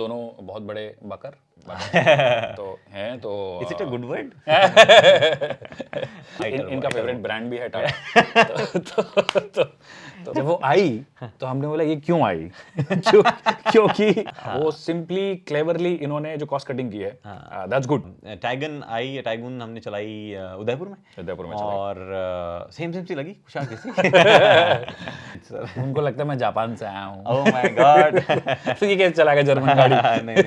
दोनों बहुत बड़े बकर तो हैं तो is it a good word? इनका फेवरेट ब्रांड भी है टाटा। तो जब वो आई तो हमने बोला ये क्यों आई क्योंकि वो सिंपली क्लेवरली इन्होंने जो कॉस्ट कटिंग की है, दैट्स गुड। टाइगुन हमने चलाई उदयपुर में चलाई और सेम सी लगी खुशहाल किसी। उनको लगता है मैं जापान से आया हूँ। Oh my God. तो ये कैसे चला गया जर्मन गाड़ी? नहीं।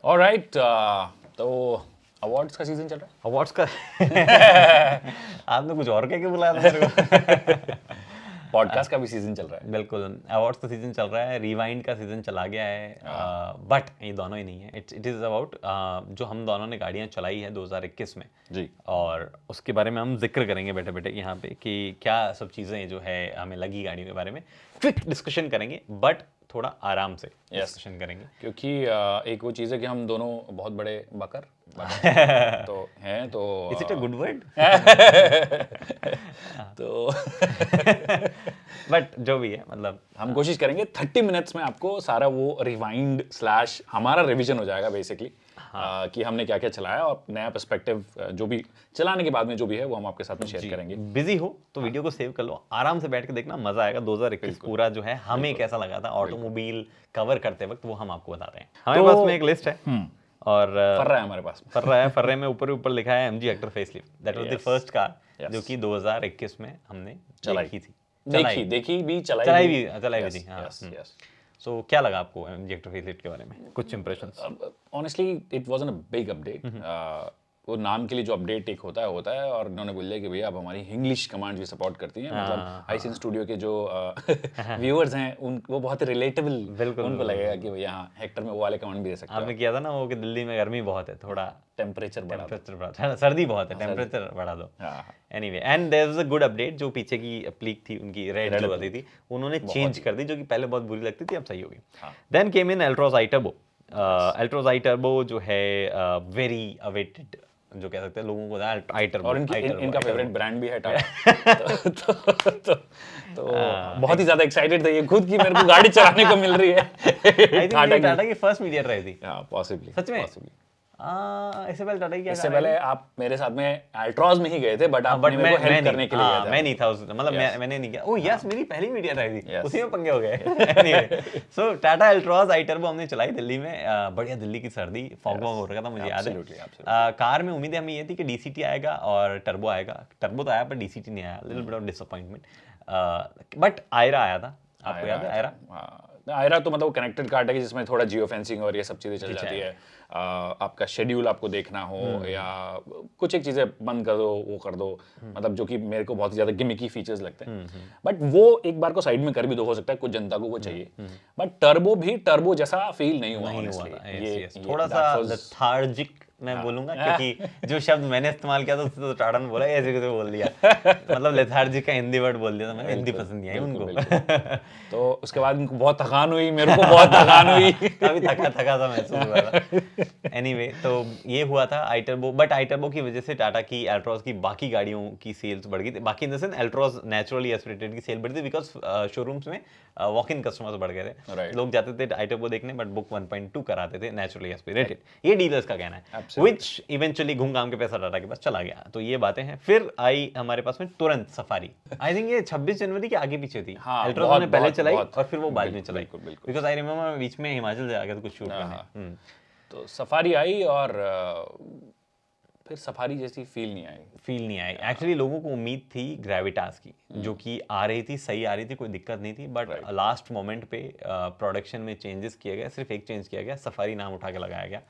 ऑलराइट, तो अवार्ड्स का सीजन चल रहा है। अवार्ड्स का आपने कुछ और कह के बुलाया था मेरे को। पॉडकास्ट का भी सीजन चल रहा है। बिल्कुल, अवार्ड्स का सीजन चल रहा है, रिवाइंड का सीजन चला गया है, बट ये दोनों ही नहीं है। इट इज़ अबाउट जो हम दोनों ने गाड़ियाँ चलाई है 2021 में जी, और उसके बारे में हम जिक्र करेंगे बैठे बैठे यहाँ पे कि क्या सब चीज़ें जो है हमें लगी गाड़ियों के बारे में। क्विक डिस्कशन करेंगे बट थोड़ा आराम से डिस्कशन करेंगे, क्योंकि एक वो चीज़ है कि हम दोनों बहुत बड़े बकर तो हैं तो is it a good word? तो बट जो भी है, मतलब हम कोशिश करेंगे 30 मिनट्स में आपको सारा वो रिवाइंड स्लैश हमारा रिवीजन हो जाएगा बेसिकली। कि हमने क्या क्या चलाया और नया पर्सपेक्टिव जो भी चलाने के बाद में जो भी है वो हम आपके साथ में शेयर करेंगे। बिजी हो तो वीडियो को सेव कर लो, आराम से बैठ के देखना, मजा आएगा। 2021 पूरा जो है हमें कैसा लगा था ऑटोमोबाइल कवर करते वक्त वो हम आपको बताते हैं। हमारे पास में एक लिस्ट है और फर्रा है हमारे पास। फर्रे में ऊपर लिखा है MG Hector facelift. That was the first car जो कि 2021 में हमने चलाई थी। देखी भी चलाई भी थी। सो क्या लगा आपको MG हेक्टर फेसलिफ्ट के बारे में, कुछ impressions? Honestly it wasn't a big update. वो नाम के लिए जो अपडेट एक होता है और उन्होंने बोल दिया कि भैया अब हमारी इंग्लिश कमांड भी सपोर्ट करती हैं। मतलब आइसिन स्टूडियो के जो व्यूअर्स हैं उन वो बहुत ही रिलेटेबल, उनको लगेगा कि भैया हाँ हेक्टर में वो वाले कमांड भी दे सकते हैं। आपने किया था ना वो कि दिल्ली में गर्मी बहुत है, थोड़ा टेम्परेचर बढ़ा, सर्दी बहुत है, टेम्परेचर बढ़ा दो। Anyway, and there was a good update. जो पीछे की प्लीक थी उनकी रेड जो आती थी उन्होंने चेंज कर दी, जो कि पहले बहुत बुरी लगती थी, अब सही हो गई। देन केम इन एल्ट्रॉज आई टर्बो। एल्ट्रॉज आई टर्बो जो है वेरी अवेटेड, जो कह सकते हैं लोगों को आई टर्बो, और इनका फेवरेट ब्रांड भी है टाटा। तो बहुत ही ज्यादा एक्साइटेड थे ये खुद की मेरे को गाड़ी चलाने को मिल रही है। आई थिंक टाटा की फर्स्ट मीडिया रही थी। पॉसिबली, सच में? इससे पहले टाटा की क्या? इससे पहले आप मेरे साथ में अल्ट्रॉज में ही गए थे, बट आपने मेरे को हेल्प करने के लिए गया था। मैं नहीं था उस, मतलब मैंने नहीं किया। ओह यस, मेरी पहली मीडिया रही थी, उसी में पंगे हो गए। एनीवे, सो टाटा अल्ट्रॉज आई टर्बो हमने चलाई दिल्ली में। बढ़िया, दिल्ली की सर्दी, फॉग हो रखा था, मुझे याद है। कार में उम्मीदें हमें ये थी कि DCT आएगा और टर्बो आएगा। टर्बो तो आया पर DCT नहीं आया, little bit of disappointment. But आयरा आया था, आपको याद है आयरा? आयरा तो मतलब कनेक्टेड कार है कि जिसमें थोड़ा जियो फेंसिंग और ये सब चीज़ें चल जाती है। आपका शेड्यूल आपको देखना हो या कुछ एक चीज़ें बंद कर दो, वो कर दो, मतलब जो कि मेरे को बहुत ज़्यादा गिमिकी फीचर्स लगते हैं। बट वो एक बार को साइड में कर भी दो, हो सकता है कुछ जनता को वो चाहिए। बट टर्बो भी टर्बो जैसा फील नहीं हुआ। ये थोड़ा सा लेथार्जिक मैं बोलूंगा, क्योंकि जो शब्द मैंने इस्तेमाल किया था उससे तो टाटा ने बोला ऐसे कैसे बोल दिया। मतलब लेथार्जिक का हिंदी वर्ड बोल दिया था मैंने, हिंदी पसंद नहीं आई उनको। तो उसके बाद उनको बहुत थकान हुई, मेरे को बहुत थकान हुई, काफी थका सा महसूस हुआ था। एनीवे, तो ये हुआ था आई टर्बो। बट आई टर्बो की वजह से टाटा की एल्ट्रॉज की बाकी गाड़ियों की सेल्स बढ़ गई थी। बाकी in the sense Altroz naturally aspirated की सेल बढ़ी थी, बिकॉज शोरूम्स में वॉक इन कस्टमर्स बढ़ गए थे। लोग जाते थे आई टर्बो देखने, बट बुक 1.2 कराते थे नेचुरली एस्पिरेटेड। ये डीलर्स का कहना है, which इवेंचुअली घूम घाम के पैसा टाटा के पास चला गया। तो ये बातें हैं। फिर आई हमारे पास में तुरंत सफारी। आई थिंक ये 26 जनवरी के आगे पीछे थी। एल्ट्रॉज ने पहले चलाई और फिर वो बाद में चलाई, बिकॉज आई रिमेंबर बीच में हिमाचल से आ गया था कुछ शूट करने। तो सफारी आई और फिर सफारी जैसी फील नहीं आई। एक्चुअली लोगों को उम्मीद थी ग्रेविटास की, जो कि आ रही थी, सही आ रही थी, कोई दिक्कत नहीं थी। बट लास्ट मोमेंट पे प्रोडक्शन में चेंजेस किया गया, सिर्फ एक चेंज किया गया, सफारी नाम उठा के लगाया गया।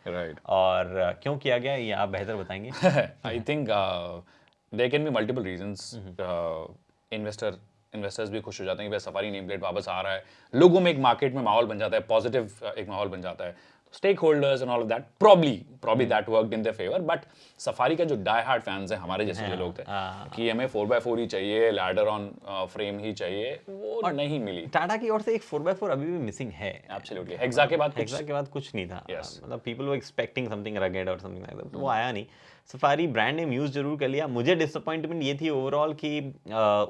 और क्यों किया गया ये आप बेहतर बताएंगे। I think there can be multiple reasons. Investors भी खुश हो जाते हैं कि भाई सफारी नेम प्लेट वापस आ रहा है, लोगों में एक मार्केट में माहौल बन जाता है, पॉजिटिव एक माहौल बन जाता है। stakeholders and all of that, probably that worked in their favor, but safari का जो डाई हार्ड फैंस हैं हमारे जैसे जो लोग थे कि हमें 4x4 ही चाहिए, लैडर ऑन फ्रेम ही चाहिए, वो नहीं मिली। टाटा की ओर से एक 4x4 अभी भी मिसिंग है। एब्सोल्युटली, हेक्सा के बाद कुछ नहीं था। मतलब people were expecting something rugged और समथिंग लाइक दैट, वो आया नहीं। सफारी ब्रांड नेम यूज जरूर कर लिया। मुझे डिसअपॉइंटमेंट ये थी ओवरऑल कि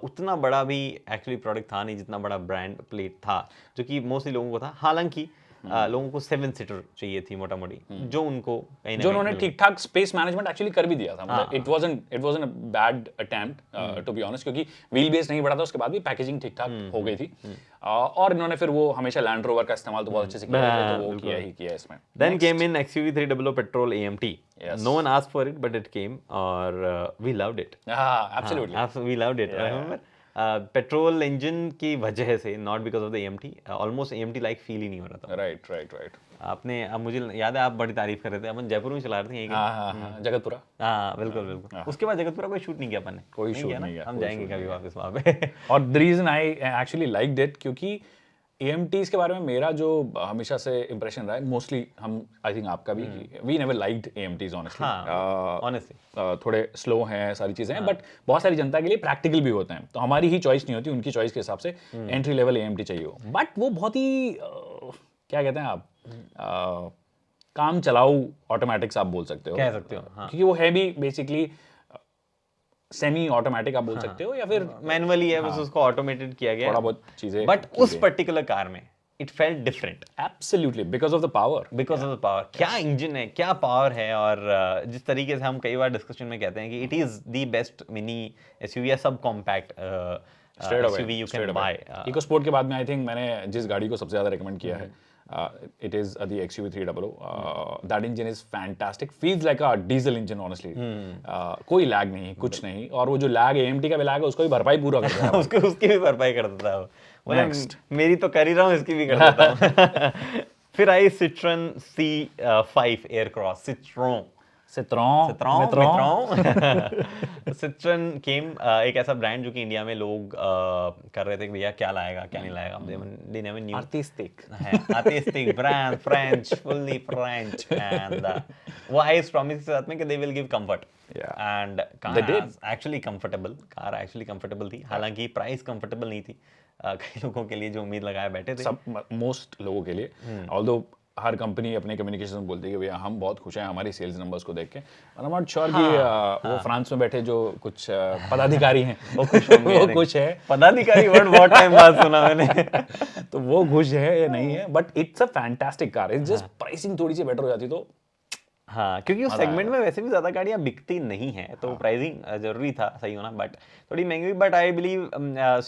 उतना बड़ा भी एक्चुअली प्रोडक्ट था नहीं जितना बड़ा ब्रांड प्लेट था, जो कि मोस्टली लोगों को था। हालांकि लोगों को 7 सीटर चाहिए थी मोटा मोटी, जो उनको कहीं ना जो उन्होंने ठीक ठाक स्पेस मैनेजमेंट एक्चुअली कर भी दिया था। मतलब it wasn't a bad attempt to be honest, क्योंकि व्हील बेस नहीं बढ़ा था, उसके बाद भी पैकेजिंग ठीक ठाक हो गई थी। और इन्होंने फिर वो हमेशा लैंड रोवर का इस्तेमाल तो बहुत अच्छे से किया, तो वो किया ही किया इसमें। Then came in XUV300 petrol AMT. No one asked for it, but it came, और we loved it. Absolutely. We loved it. Remember? Petrol engine की वजह से, not because of the AMT, almost AMT like feel ही नहीं हो रहा था। Right. आपने, अब मुझे याद है आप बड़ी तारीफ कर रहे थे, अपन जयपुर में चला रहे थे। हाँ, जगतपुरा। हाँ बिल्कुल। उसके बाद जगतपुरा कोई शूट नहीं किया अपन ने, कोई शूट नहीं किया। हम जाएंगे कभी वापस वहाँ पे। और the reason I actually liked it, क्योंकि AMTs के बारे में मेरा जो हमेशा से इंप्रेशन रहा है, मोस्टली हम, आई थिंक आपका भी, we never liked AMTs honestly. थोड़े स्लो हैं, सारी चीज़ें हैं, बट बहुत सारी जनता के लिए प्रैक्टिकल भी होते हैं, तो हमारी ही चॉइस नहीं होती, उनकी चॉइस के हिसाब से एंट्री लेवल AMT चाहिए हो। बट वो बहुत ही क्या कहते हैं आप, काम चलाऊ ऑटोमेटिक्स आप बोल सकते हो, कह सकते हो, क्योंकि वो है भी बेसिकली सेमी ऑटोमेटिक आप बोल सकते हो, या फिर मैनुअली है, बस उसको ऑटोमेटेड किया गया थोड़ा बहुत चीजें। बट उस पर्टिकुलर कार में it felt different. Absolutely, because of the power. क्या इंजन है, क्या पावर है। और जिस तरीके से हम कई बार डिस्कशन में कहते हैं कि it is the best mini SUV या sub compact SUV you can buy. EcoSport के बाद में आई थिंक मैंने जिस गाड़ी को सबसे ज्यादा रेकमेंड किया है, it is the XUV300. That engine is fantastic. Feels like a diesel engine, honestly. कोई लैग नहीं, कुछ नहीं, और वो जो लैग AMT का भी लैग है, उसको भी भरपाई पूरा करता है। उसकी भी भरपाई कर देता है वो। मेरी तो कर ही रहा हूँ, इसकी भी कर देता हूँ। फिर आई Citroen C5 Aircross, Citroen केम, एक ऐसा ब्रांड जो कि इंडिया में लोग कर रहे थे कि भैया क्या लाएगा क्या नहीं लाएगा। They never knew. Artistic brand, French, fully French, and वो आई इस प्रॉमिस के साथ में कि they will give comfort. And car actually comfortable थी। हालांकि प्राइस कंफर्टेबल नहीं थी कई लोगों के लिए जो उम्मीद लगाए बैठे थे, सब मोस्ट लोगों के लिए। ऑल्दो हर कंपनी अपने कम्युनिकेशन में बोलती है कि भैया हम बहुत खुश हैं हमारी सेल्स नंबर्स को देख के, और आई एम नॉट श्योर कि वो फ्रांस में बैठे जो कुछ पदाधिकारी हैं वो खुश है। पदाधिकारी वर्ड बहुत टाइम बाद सुना मैंने। तो वो खुश है या नहीं है, but it's a fantastic car. It's just pricing थोड़ी सी बेटर हो जाती तो। हाँ, क्योंकि उस सेगमेंट में वैसे भी ज़्यादा गाड़ियाँ बिकती नहीं है, तो प्राइसिंग जरूरी था सही होना, बट थोड़ी महंगी। बट आई बिलीव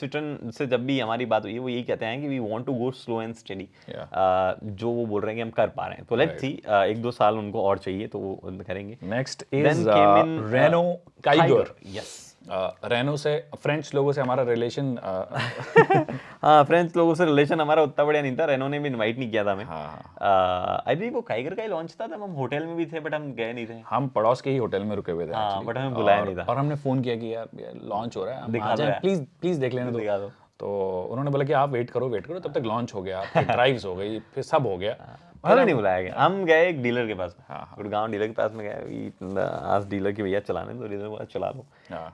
Citroen से जब भी हमारी बात हुई है, वो यही कहते हैं कि we want to go slow and steady, जो वो बोल रहे हैं कि हम कर पा रहे हैं। तो लेट्स सी, 1-2 साल उनको और चाहिए तो वो करेंगे। Next is Renault Kiger. Yes, Renault से, फ्रेंच लोगों से हमारा रिलेशन हाँ, फ्रेंच लोगों से रिलेशन हमारा उतना बढ़िया नहीं था। रेनो ने भी इनवाइट नहीं किया था हमें। आई बिलीव वो काइगर का ही लॉन्च था, तब हम होटल में भी थे बट हम गए नहीं थे। हम पड़ोस के ही होटल में रुके हुए थे, बट हमें बुलाया नहीं था। और हमने फोन किया कि यार लॉन्च हो रहा है, प्लीज देख लेने दो। तो उन्होंने बोला कि आप वेट करो, तब तक लॉन्च हो गया, फिर ड्राइव्स हो गई, फिर सब हो गया, हमें नहीं बुलाया गया। हम गए एक डीलर के पास, गुड़गांव डीलर के पास में गए, आज डीलर की भैया चलाने दो, डीलर बोला चला लो।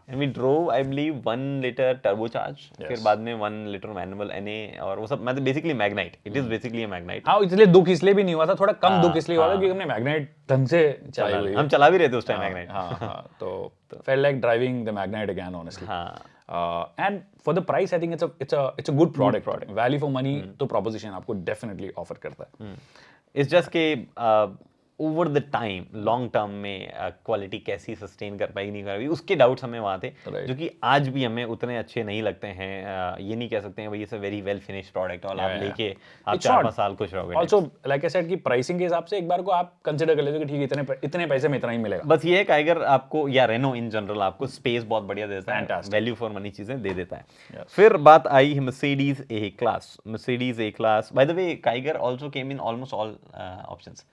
And we drove I believe 1 litre turbocharge, फिर बाद में 1 लीटर मैनुअल NA, और वो सब मतलब basically Magnite. It is basically a Magnite. हाँ, इसलिए दुख इसलिए भी नहीं हुआ था, थोड़ा कम दुख इसलिए हुआ था क्योंकि हमने मैग्नाइट ढंग से चलाई हुई, हम चला भी रहे थे उस टाइम मैग्नाइट। हाँ, तो felt like driving the Magnite again honestly. And for the price I think it's a good product. Value for money तो प्रोपोजिशन आपको डेफिनेटली ऑफर करता है। इट्स जस्ट के over the time long term में quality कैसी sustain कर पाएगी नहीं कर पाएगी, उसके डाउट्स हमें वहाँ थे, जो कि आज भी हमें उतने अच्छे नहीं लगते हैं। ये नहीं कह सकते हैं भाई it's a very well finished product और आप लेके आप 4-5 साल खुश रहोगे। ऑल्सो लाइक आई सेड कि प्राइसिंग के हिसाब से एक बार को आप कंसिडर कर लेते हो कि ठीक है इतने पैसे में इतना ही मिलेगा। बस ये काइगर आपको या रेनो इन जनरल आपको स्पेस बहुत बढ़िया देता है, वैल्यू फॉर मनी चीजें दे देता है। फिर बात आई Mercedes A-Class। Bye the way Kiger also came in almost all options,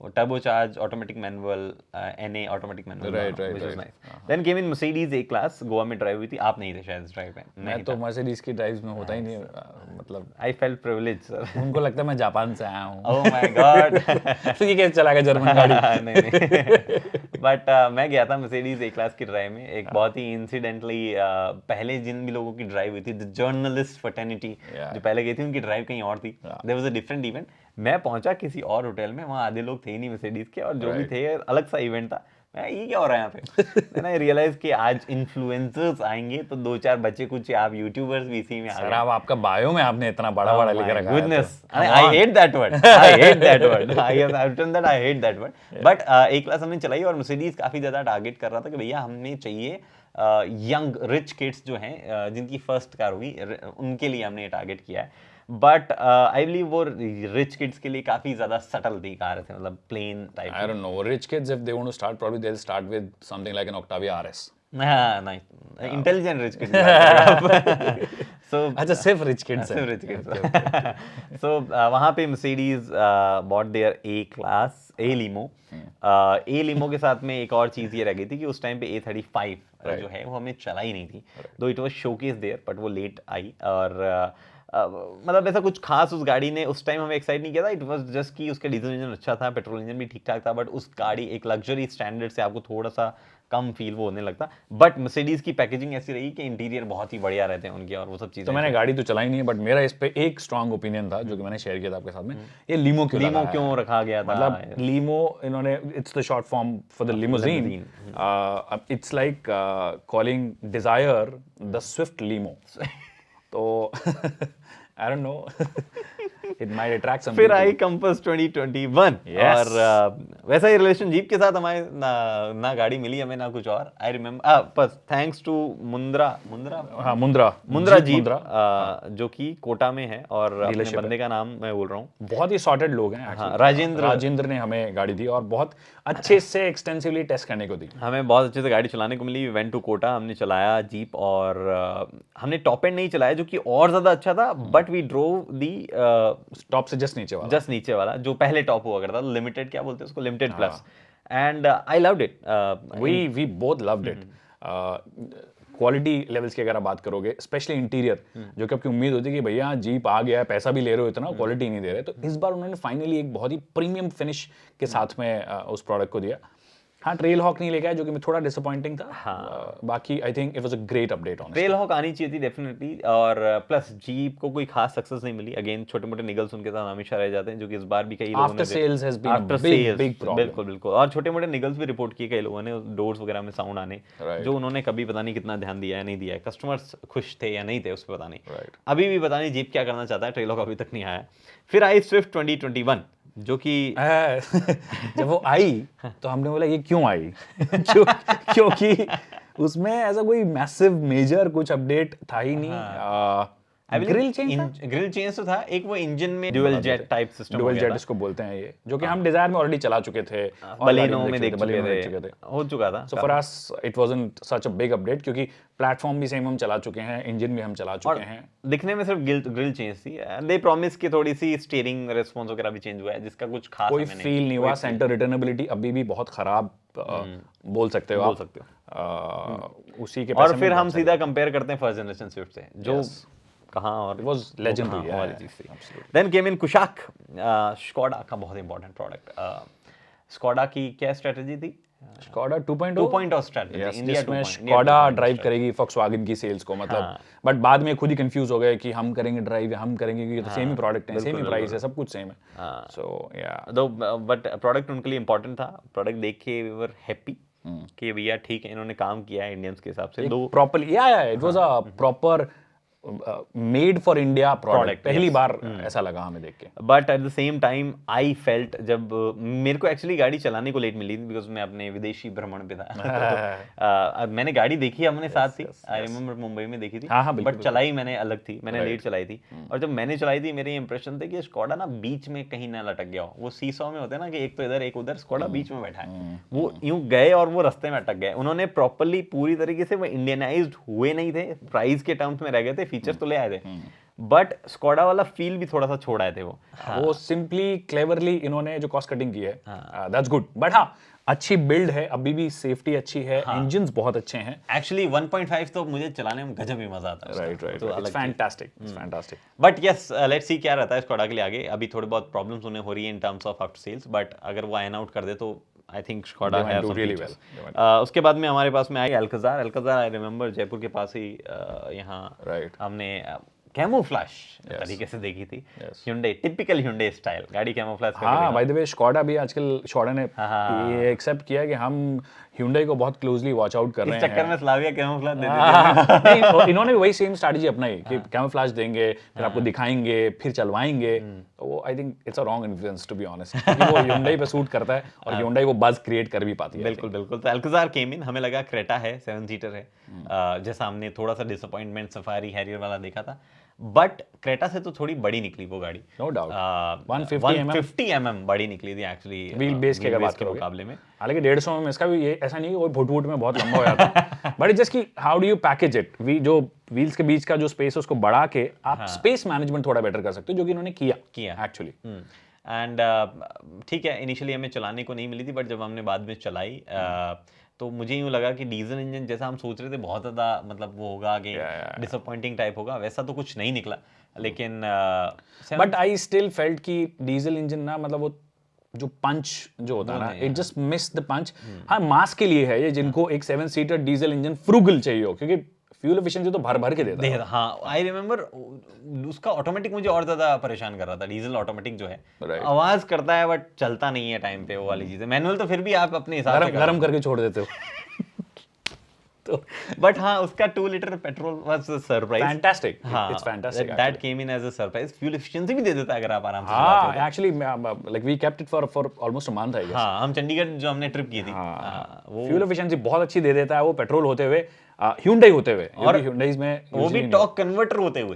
turbo charge, automatic manual, NA automatic manual, which was nice. Then came in Mercedes A class, Goa में drive हुई थी, आप नहीं थे शायद इस ड्राइव पे। मैं तो मर्सिडीज की ड्राइव्स में होता ही नहीं, मतलब I felt privileged sir. उनको लगता है मैं जापान से आया हूँ। Oh my God. तो ये कैसे चला गया जर्मन गाड़ी? नहीं बट मैं गया था Mercedes A class की ड्राइव में, एक बहुत ही इंसिडेंटली पहले जिन भी लोगों की ड्राइव हुई थी, द जर्नलिस्ट फर्टेनिटी जो पहले गई थी, उनकी ड्राइव कहीं और थी। There was a different event. मैं पहुंचा किसी और होटल में, वहाँ आधे लोग थे ही नहीं मर्सिडीज के, और जो भी थे अलग सा इवेंट था। मैं ये क्या हो रहा है यहाँ पे? देन आई रियलाइज कि आज इन्फ्लुएंसर्स आएंगे, तो 2-4 बच्चे कुछ आप यूट्यूबर्स भी इसी में आ गए। सर, आपका बायो में आपने इतना बड़ा लिख रखा है। Goodness, I hate that word, I hate that word, I have written that, I hate that word. But एक क्लास हमने चलाई और मर्सिडीज काफी ज्यादा टारगेट कर रहा था कि भैया हमें चाहिए यंग रिच किड्स जो हैं, जिनकी फर्स्ट कार होगी, उनके लिए हमने टारगेट किया है। बट आई बिलीव वो रिच किड्स के लिए काफी ज्यादा सटल थी कार थे, मतलब plain type. I don't know. Rich kids, if they want to start, probably they'll start with something like an Octavia RS. हाँ, nice, intelligent rich kids. So अच्छा, सिर्फ रिच किड्स सिर्फ रिच किड्स। So वहाँ पे Mercedes bought their A class, A limo। A limo के साथ में एक और चीज़ ये रह गई थी कि उस टाइम पे A35 जो है वो हमने चला ही नहीं थी। दो it was showcase there, but वो लेट आई, और मतलब ऐसा कुछ खास उस गाड़ी ने उस टाइम हमें एक्साइट नहीं किया था। इट वाज जस्ट कि उसका डीजल इंजन अच्छा था, पेट्रोल इंजन भी ठीक ठाक था, बट उस गाड़ी एक लग्जरी स्टैंडर्ड से आपको थोड़ा सा कम फील वो होने लगता। बट मर्सिडीज की पैकेजिंग ऐसी रही कि इंटीरियर बहुत ही बढ़िया रहते हैं उनके, और वो सब चीज़ें। तो मैंने गाड़ी तो चलाई नहीं है, बट मेरा इस पे एक स्ट्रांग ओपिनियन था जो कि मैंने शेयर किया था आपके साथ में। ये लीमो क्यों रखा गया था? मतलब लीमो, इन्होंने, it's the short form for the limousine. It's like calling Dzire the Swift लीमो। तो I don't know. It might attract some फिर people. आई कंपस 2021। Yes. और वैसा ही रिलेशन जीप के साथ हमारे ना गाड़ी मिली हमें ना कुछ और। आई रिमेम्बर बस थैंक्स टू मुंद्रा हाँ, मुंद्रा जीप, जो कि कोटा में है, और अपने बंदे का नाम मैं बोल रहा हूँ। बहुत ही सॉर्टेड लोग हैं। हाँ, राजेंद्र ने हमें गाड़ी दी और बहुत अच्छे से एक्सटेंसिवली टेस्ट करने को दी। हमें बहुत अच्छे से गाड़ी चलाने को मिली। वेंट टू कोटा, हमने चलाया जीप, और हमने टॉप एंड नहीं चलाया जो कि और ज्यादा अच्छा था, but we drove the top से जस्ट नीचे वाला जो पहले टॉप हुआ करता था, लिमिटेड, क्या बोलते हैं उसको, limited plus. And I loved it, we both loved it. Quality levels की अगर आप बात करोगे, स्पेशली इंटीरियर, जो कि आपकी उम्मीद होती है कि भैया जीप आ गया है, पैसा भी ले रहे हो इतना, क्वालिटी नहीं दे रहे, तो इस बार उन्होंने फाइनली एक बहुत ही प्रीमियम फिनिश के साथ में उस प्रोडक्ट को दिया। हाँ, ट्रेल हॉक नहीं लेके आया जो कि थोड़ा डिसअपॉइंटिंग था। हाँ, बाकी I think it was a great update on Trailhawk आनी चाहिए थी डेफिनेटली, और प्लस जीप को कोई खास सक्सेस नहीं मिली। अगेन छोटे मोटे निगल्स उनके साथ हमेशा रह जाते हैं, जो कि इस बार भी कई लोगों ने after sales has been a big problem. बिल्कुल, और छोटे मोटे निगल्स भी रिपोर्ट किए कई लोगों ने, डोर्स वगैरह में साउंड आने, जो उन्होंने कभी पता नहीं कितना ध्यान दिया है नहीं दिया है। कस्टमर्स खुश थे या नहीं थे उस पर पता नहीं। अभी भी पता नहीं जीप क्या करना चाहता है, ट्रेल हॉक अभी तक नहीं आया। फिर आई स्विफ्ट 2021, जो कि जब वो आई तो हमने बोला ये क्यों आई? क्योंकि उसमें ऐसा कोई मैसिव मेजर कुछ अपडेट था ही नहीं। ग्रिल चेंज तो था, एक वो इंजन में dual jet type system, dual jet इसको बोलते हैं ये, जो कि हम डिजायर में ऑलरेडी चला चुके थे, बलेनो में देख चुके थे, हो चुका था। So for us it wasn't such a big update, क्योंकि प्लेटफॉर्म भी सेम हम चला चुके हैं, इंजन भी हम चला चुके हैं। दिखने में सिर्फ ग्रिल चेंज थी। दे प्रॉमिस कि थोड़ी सी स्टीयरिंग रिस्पांस वगैरह भी चेंज हुआ है, जिसका कुछ खास कोई फील नहीं हुआ। सेंटर रिटर्नेबिलिटी अभी भी बहुत खराब बोल सकते हो उसी के। और फिर हम सीधा कंपेयर करते हैं फर्स्ट जनरेशन स्विफ्ट से, जो कहाँ, और it was legendary वाली चीज थी। देन केम इन कुशाक, स्कोडा का बहुत इंपॉर्टेंट प्रोडक्ट। स्कोडा की क्या स्ट्रेटजी थी? स्कोडा 2.0 स्ट्रेटजी, इंडिया में स्कोडा ड्राइव करेगी फॉक्सवैगन की सेल्स को, मतलब बट बाद में खुद ही कंफ्यूज हो गए कि हम करेंगे ड्राइव या हम करेंगे, क्योंकि तो सेम ही प्रोडक्ट है, सेम ही प्राइस है, सब कुछ सेम है। सो या बट प्रोडक्ट उनके लिए इंपॉर्टेंट था। प्रोडक्ट देख के वी वर हैप्पी कि भैया ठीक है, इन्होंने काम किया है इंडियंस के हिसाब से। दो प्रॉपर्ली, या it was a proper made for India product, पहली बार ऐसा लगा हमें देख के। But at the same time I felt, जब मेरे को एक्चुअली गाड़ी चलाने को लेट मिली थी, बिकॉज मैं अपने विदेशी भ्रमण पे था। मैंने गाड़ी देखी, हमने साथ थी, आई रिमेम्बर मुंबई में देखी थी, बट चलाई मैंने अलग थी, मैंने लेट चलाई थी। और जब मैंने चलाई थी, मेरे इंप्रेशन थे कि स्कोडा ना बीच में कहीं ना लटक गया हो। वो सीसॉ में होता है ना कि एक तो इधर एक उधर, स्कोडा बीच में बैठा है। वो यूं गए और वो रास्ते में अटक गए। उन्होंने प्रॉपर्ली पूरी तरीके से वो इंडियनाइज्ड हुए नहीं थे, प्राइस के टर्म्स में रह गए थे, फीचर्स तो ले आए थे, बट स्कोडा वाला फील भी थोड़ा सा छोड़ आए थे वो। वो सिंपली क्लेवरली इन्होंने जो कॉस्ट कटिंग की है, दैट्स गुड। बट हाँ, अच्छी बिल्ड है, अभी भी सेफ्टी अच्छी है, इंजन्स बहुत अच्छे हैं। एक्चुअली 1.5 तो मुझे चलाने में गजब ही मजा आता है। राइट राइट, तो it's fantastic, it's fantastic. But yes, let's see क्या रहता है स्कोडा के लिए आगे। अभी थोड़े बहुत प्रॉब्लम्स उन्हें हो रही है in terms of after sales, but अगर वो आयन आउट कर दे तो I think Skoda They might है do some really features. well. उसके बाद में हमारे पास में आई Alcazar. Alcazar I remember Jaipur के पास ही यहाँ Right. हमने कैमोफ्लैश तरीके से देखी थी। Hyundai, टिपिकल Hyundai स्टाइल गाड़ी कैमोफ्लैश कर हाँ, बाय द वे स्कोडा भी आजकल, स्कोडा ने ये एक्सेप्ट किया कि हम Hyundai को बहुत क्लोजली वॉच आउट कर रहे इस हैं। चक्कर में स्लाविया कैमोफ्लैश दे देती है। नहीं, इन्होंने भी वही सेम स्ट्रैटेजी अपनाई कि कैमोफ्लेज देंगे, फिर आपको दिखाएंगे, फिर चलवाएंगे। तो वो I think it's a wrong influence to be honest, वो Hyundai पे सूट करता है और Hyundai वो बज़ क्रिएट कर भी पाती है। बिल्कुल बिल्कुल। तो अल्कजार केम इन, हमें लगा क्रेटा है, 7 सीटर है, जैसा हमने थोड़ा सा डिसअपॉइंटमेंट सफारी हैरियर वाला देखा था, बट क्रेटा से तो थोड़ी बड़ी निकली वो गाड़ी। नो डाउट, 150 mm बड़ी निकली थी एक्चुअली व्हील बेस की अगर बात करोगे मुकाबले में। हालांकि 150 में इसका भी ये ऐसा नहीं है वो भुट में बहुत लंबा हो जाता, बट जस्ट कि how do you package it, जो व्हील्स के बीच का जो स्पेस है उसको बढ़ा के आप स्पेस मैनेजमेंट थोड़ा बेटर कर सकते हो, जो कि इन्होंने किया एक्चुअली। एंड ठीक है, इनिशियली हमें चलाने को नहीं मिली थी, बट जब हमने बाद में चलाई तो मुझे यूं लगा कि डीजल इंजन जैसा हम सोच रहे थे बहुत ज़्यादा मतलब वो होगा कि डिसअपॉइंटिंग टाइप होगा, वैसा तो कुछ नहीं निकला। लेकिन बट आई स्टिल फेल्ट कि डीजल इंजन ना, मतलब वो जो पंच जो होता है ना, इट जस्ट मिस द पंच। हाँ, मास के लिए है ये, जिनको एक 7 सीटर डीजल इंजन फ्रूगल चाहिए हो, क्योंकि फ्यूल एफिशिएंसी तो भर भर के देता है। हाँ, आई रिमेंबर उसका ऑटोमेटिक मुझे और ज्यादा परेशान कर रहा था। डीजल ऑटोमेटिक जो है आवाज करता है बट चलता नहीं है टाइम पे, वो वाली चीज है। मैनुअल तो फिर भी आप अपने हिसाब से गरम करके छोड़ देते हो। तो बट हाँ, उसका 2 लीटर पेट्रोल वाज अ सरप्राइज। फैंटास्टिक, हाँ, it's fantastic, that came in as a surprise. Fuel efficiency भी दे देता है अगर आप आराम से चलाते हो। हाँ, actually like we kept it for almost a month I guess. हाँ, हम चंडीगढ़ जो हमने ट्रिप की थी, वो फ्यूल एफिशिएंसी बहुत अच्छी दे देता है वो, पेट्रोल होते हुए, Hyundai होते हुए, और Hyundai में वो भी टॉर्क कन्वर्टर होते हुए,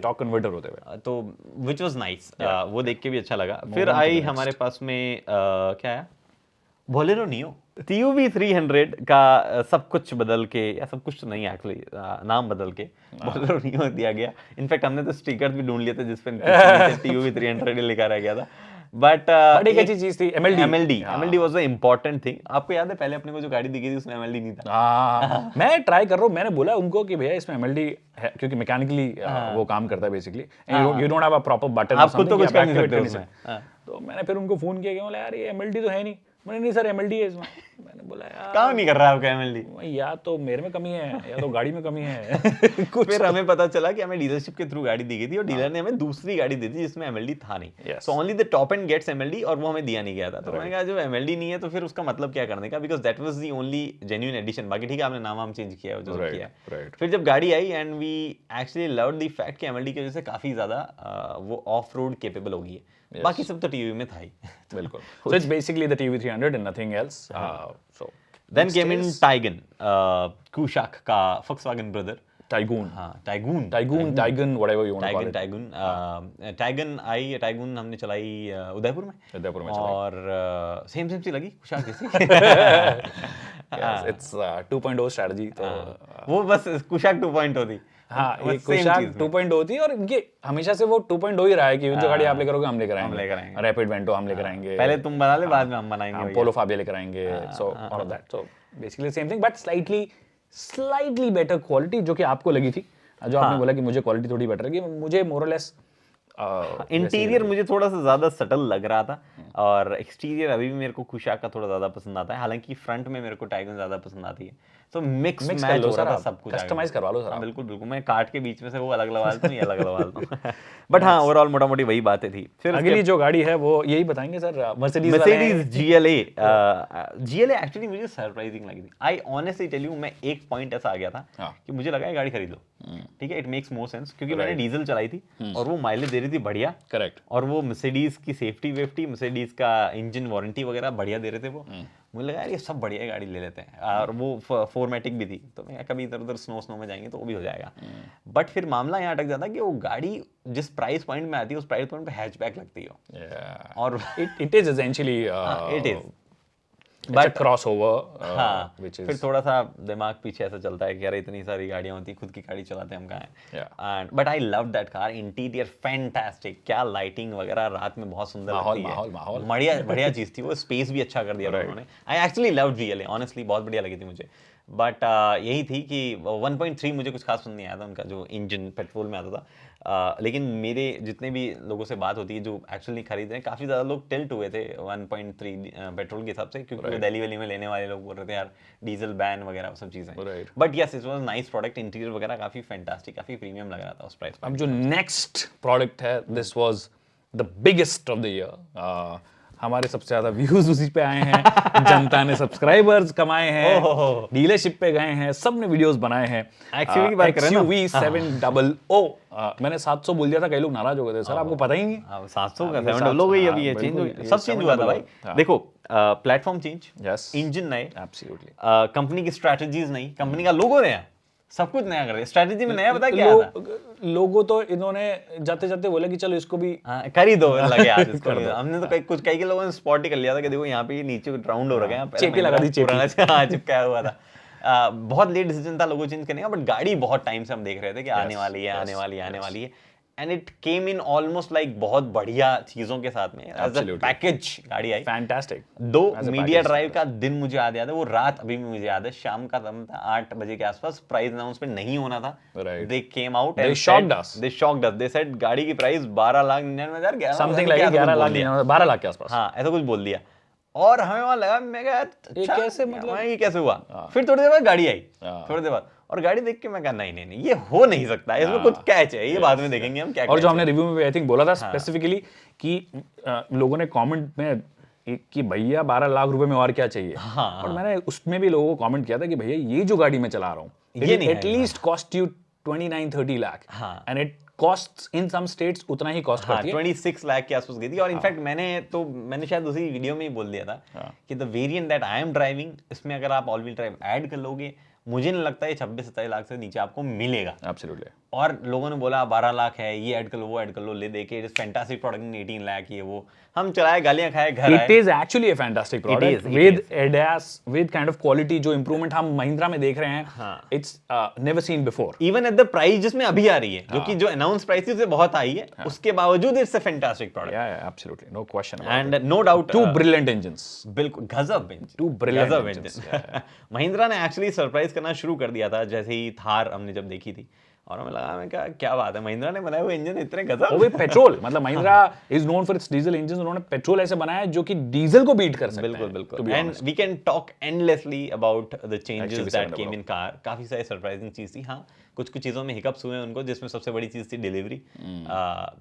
तो व्हिच वाज नाइस। वो देख के भी अच्छा लगा। फिर आई हमारे पास में क्या है, बोलेरो नियो। TUV 300 का सब कुछ बदल के, या सब कुछ तो नहीं एक्चुअली, नाम बदल के बोलेरो नियो दिया गया। इनफैक्ट हमने तो स्टिकर भी ढूंढ लिए थे जिस पे TUV 300 लिखा रह गया था। बट एक अच्छी चीज थी MLD was the important thing. आपको याद है पहले अपने को जो गाड़ी दिखी थी उसमें MLD नहीं था? मैं ट्राई कर रहा हूँ, मैंने बोला उनको कि भैया इसमें MLD है, क्योंकि मैकेनिकली वो काम करता है basically, you don't have a proper button, आपको तो कुछ कर नहीं सकते। तो मैंने फिर उनको फोन किया कि बोला यार ये MLD तो है नहीं। मैंने नहीं सर MLD है इसमें। मैंने बोला यार काम नहीं कर रहा आपका MLD, या तो मेरे में कमी है या तो गाड़ी में कमी है। फिर हमें पता चला कि हमें डीलरशिप के थ्रू गाड़ी दी गई थी और डीलर ने हमें दूसरी गाड़ी दी थी जिसमें MLD था नहीं। So only the top end gets MLD, और वो हमें दिया नहीं गया था। तो मैंने कहा जब MLD नहीं है तो फिर उसका मतलब क्या करने का, because that was the only genuine edition. बाकी ठीक है, आपने नाम चेंज किया जो किया है। फिर जब गाड़ी आई and we actually loved the fact कि MLD की वजह से काफी ज्यादा वो ऑफ रोड केपेबल हो गई है। बाकी सब तो TUV में था ही। बिल्कुल। So it's basically the TUV 300 and nothing else. So then came in Taygun, Kushaq का Volkswagen brother. Taygun. हाँ, Taygun, whatever you want to call it. Taygun हमने चलाई उदयपुर में और सेम सी लगी कुशाक जैसी। Yes, it's 2.0 strategy. तो वो बस कुशाक 2.0 थी। हाँ, ये कुशाक 2.0 थी, और इनके हमेशा से वो 2.0 ही रहा है कि जो गाड़ी आप लेकर आओगे हम लेकर आएंगे, रैपिड वेंटो हम लेकर आएंगे, पहले तुम बना ले बाद में हम बनाएंगे, पोलो फाबिया लेकर आएंगे। So all of that, so basically same thing but slightly better quality, जो कि आपको लगी थी, जो आपने बोला कि मुझे क्वालिटी थोड़ी बेटर लगी, मुझे मोर और लेस इंटीरियर मुझे थोड़ा सा ज्यादा सटल लग रहा था, और एक्सटीरियर अभी भी मेरे को कुशाक का थोड़ा ज्यादा पसंद आता है। हालांकि फ्रंट में मेरे को टाइगन ज्यादा पसंद आती है। तो मिक्स मैच हो रहा था सब कुछ, कस्टमाइज करवा लो सर। बिल्कुल बिल्कुल, मैं काट के बीच में से वो अलग लगा दूं, ये अलग लगा दूं। बट हाँ, ओवरऑल मोटा मोटी वही बातें थी। फिर अगली जो गाड़ी है वो यही बताएंगे सर, मर्सिडीज GLA एक्चुअली मुझे सरप्राइजिंग लगी थी। आई ऑनेस्टली टेल यू, मैं एक पॉइंट ऐसा आ गया था कि मुझे लगा ये गाड़ी खरीद लो, ठीक है, इट मेक्स मोर सेंस, क्योंकि मैंने डीजल चलाई थी और वो माइलेज दे रही थी बढ़िया। करेक्ट। और वो मर्सिडीज की सेफ्टी वेफ्टी, मर्सिडीज का इंजन वारंटी वगैरह बढ़िया दे रहे थे वो। मुझे लगा यार ये सब बढ़िया गाड़ी ले लेते हैं, और वो 4मैटिक भी थी, तो मैं कभी इधर उधर स्नो में जाएंगे तो वो भी हो जाएगा। बट फिर मामला यहाँ अटक जाता है कि वो गाड़ी जिस प्राइस पॉइंट में आती है उस प्राइस पॉइंट पे हैचबैक लगती है, और it is essentially it is but crossover हाँ, व्हिच फिर इज थोड़ा सा दिमाग पीछे ऐसा चलता है कि यार इतनी सारी गाड़ियां होती, खुद की गाड़ी चलाते हम कहाँ हैं। And but I love that car, interior fantastic, क्या लाइटिंग वगैरह रात में बहुत सुंदर लगती है, माहौल बढ़िया बढ़िया चीज थी वो, स्पेस भी अच्छा कर दिया था उन्होंने। I actually loved VLA, honestly बहुत बढ़िया लगी थी मुझे। बट यही थी कि 1.3 मुझे कुछ खास पसंद नहीं आया था उनका, जो इंजन पेट्रोल में आता था। लेकिन मेरे जितने भी लोगों से बात होती है जो एक्चुअली खरीद रहे हैं, काफ़ी ज़्यादा लोग टिल्ट हुए थे 1.3 पेट्रोल के हिसाब से, क्योंकि वो दिल्ली वैली में लेने वाले लोग बोल रहे थे यार डीजल बैन वगैरह सब चीज़ें। But yes, it was nice product, interior वगैरह काफ़ी फैंटास्टिक, काफ़ी प्रीमियम लग रहा था उस प्राइस। अब जो नेक्स्ट प्रोडक्ट है, this was the biggest of the year. हमारे सबसे ज्यादा व्यूज उसी पे आए हैं, जनता ने सब्सक्राइबर्स कमाए हैं, डीलरशिप पे गए हैं, सब ने वीडियोस बनाए हैं। XUV की बात कर रहे हैं ना? XUV 700। मैंने 700 बोल दिया था, कई लोग नाराज हो गए थे, सर आपको पता ही नहीं है। 700 का 700 हो गई, अभी ये चेंज हो गया, सब चेंज हुआ था भाई। देखो, प्लेटफॉर्म चेंज, इंजन नए, एब्सोल्युटली, कंपनी की स्ट्रैटेजीज नई, कंपनी का लोगो नया, सब कुछ नया कर दिया। स्ट्रैटेजी में नया पता क्या था? लोगो तो इन्होंने जाते जाते बोला कि चलो इसको भी कर ही दो, लगे आज इसको। हमने तो कुछ कई के लोगों ने स्पॉट ही कर लिया था कि देखो यहाँ पे नीचे राउंड हो रखा है, चेपी लगा दी, हाँ चिपकाया हुआ था। बहुत लेट डिसीजन था लोगो चेंज करने का, बट गाड़ी बहुत टाइम से हम देख रहे थे कि आने वाली है, आने वाली है, आने वाली है। And it came in almost like बहुत बढ़िया चीजों के साथ में, एज अ पैकेज गाड़ी आई, फैंटास्टिक। दो मीडिया ड्राइव का दिन मुझे याद है, वो रात अभी भी मुझे याद है, शाम का टाइम था, 8 बजे के आसपास, प्राइस अनाउंसमेंट नहीं होना था। They came out and they shocked us, they said गाड़ी की प्राइस 12,99,000, समथिंग लाइक 12 लाख के आसपास, हाँ ऐसा कुछ बोल दिया। और हमें वहां लगा, मैं कहा अच्छा कैसे, मतलब ये कैसे हुआ? फिर थोड़ी देर बाद गाड़ी आई, थोड़ी देर बाद, और गाड़ी देख के मैं कहा नहीं नहीं नहीं, ये हो नहीं सकता, इसमें कुछ कैच है, ये बाद में देखेंगे हम क्या। और जो हमने रिव्यू में आई थिंक बोला था स्पेसिफिकली कि लोगों ने कमेंट में कि भैया 12 लाख रुपए में और क्या चाहिए। और मैंने उसमें भी लोगों को कमेंट किया था कि भैया ये जो गाड़ी मैं चला रहा हूँ, ये at least cost you 29-30 lakh, and it costs in some states उतना ही कॉस्ट करती है। 26 लाख के आसपास गई थी। और इनफैक्ट मैंने शायद उसी वीडियो में ही बोल दिया था कि the variant that I am driving, इसमें अगर आप ऑल व्हील ड्राइव ऐड कर लोगे, मुझे नहीं लगता ये 26-27 लाख से नीचे आपको मिलेगा। एब्सोल्युटली। और लोगों ने बोला 12 लाख है, ये ऐड कर लो, वो ऐड कर लो, ले देके it is fantastic product in 18 lakh, ये वो हम चलाए, गालियां खाए, घर आए। It is actually a fantastic product with ADAS, with kind of quality, जो इंप्रूवमेंट हम महिंद्रा में देख रहे हैं, it's never seen before. Even at the price जिसमें अभी आ रही है, जो कि जो अनाउंस प्राइस थी उससे बहुत हाई है, उसके बावजूद it's a fantastic product. Yeah absolutely, no question. And no doubt, two brilliant engines, बिल्कुल गजब engine, two brilliant engine. Mahindra ने एक्चुअली सरप्राइज करना शुरू कर दिया था जैसे ही थार हमने जब देखी थी, और हमें लगा, मैं क्या बात है, महिंद्रा ने बनाए हुए इंजन इतने गजब। वो भी पेट्रोल, मतलब Mahindra is known for its diesel engine, उन्होंने पेट्रोल ऐसे बनाया जो कि डीजल को बीट कर सकते हैं। बिल्कुल बिल्कुल। And we can talk endlessly about the changes that came in car. काफी सारी सरप्राइजिंग चीज थी। हाँ, कुछ चीज़ों में हिकअप्स हुए उनको, जिसमें सबसे बड़ी चीज़ थी डिलीवरी,